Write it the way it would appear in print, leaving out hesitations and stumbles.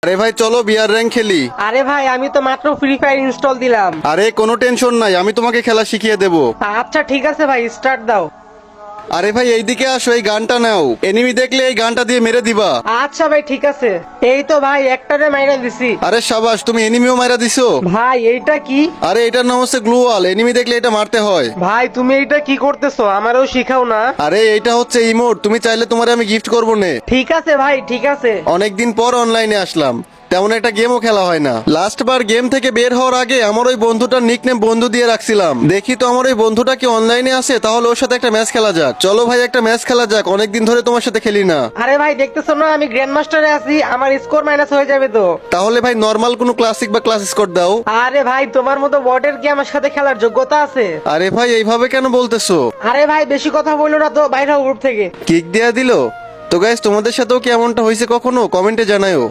আরে ভাই চলো বিয়ার র্যাঙ্ক খেলি। আরে ভাই আমি তো মাত্র ফ্রি ফায়ার ইনস্টল দিলাম। আরে কোনো টেনশন নাই, আমি তোমাকে খেলা শিখিয়ে দেবো। আচ্ছা ঠিক আছে ভাই, স্টার্ট দাও। আরে ভাই এইদিকে আসো, এই গানটা নাও, এনিমি দেখলে এই গানটা দিয়ে মেরে দিবা। আচ্ছা ভাই ঠিক আছে। এই তো ভাই একটারে মাইরা দিছি। আরে সাবাস, তুমি এনিমিও মারা দিছো। ভাই এইটা কি? আরে এটার নাম হচ্ছে গ্লুয়াল, এনিমি দেখলে এটা মারতে হয়। ভাই তুমি এইটা কি করতেছো, আমারও শিখাও না। আরে এইটা হচ্ছে ইমোট, তুমি চাইলে তোমারে আমি গিফট করবো নে। ঠিক আছে ভাই ঠিক আছে। অনেকদিন পর অনলাইনে আসলাম, তেমন একটা গেমও খেলা হয় না। লাস্ট বার গেম থেকে বের হওয়ার আগে আমার ওই বন্ধুটার নিকনেম বন্ধু দিয়ে রাখছিলাম। দেখি তো আমার ওই বন্ধুটা কি অনলাইনে আছে, তাহলে ওর সাথে একটা ম্যাচ খেলা যাক। চলো ভাই একটা ম্যাচ খেলা যাক, অনেকদিন ধরে তোমার সাথে খেলি না। আরে ভাই দেখতেছো না আমি গ্র্যান্ড মাস্টারে আছি, আমার স্কোর মাইনাস হয়ে যাবে তো। তাহলে ভাই নর্মাল কোনো ক্লাসিক বা ক্লাস স্কোর দাও। আরে ভাই তোমার মতো বটের কি আমার সাথে খেলার যোগ্যতা আছে? আরে ভাই এইভাবে কেন বলতেছো? আরে ভাই বেশি কথা বললো না তো, বাইরে গ্রুপ থেকে। কিক দেয়া দিলো। তো গাইস তোমাদের সাথেও কি এমনটা হয়েছে কখনো? কমেন্টে জানায়ও।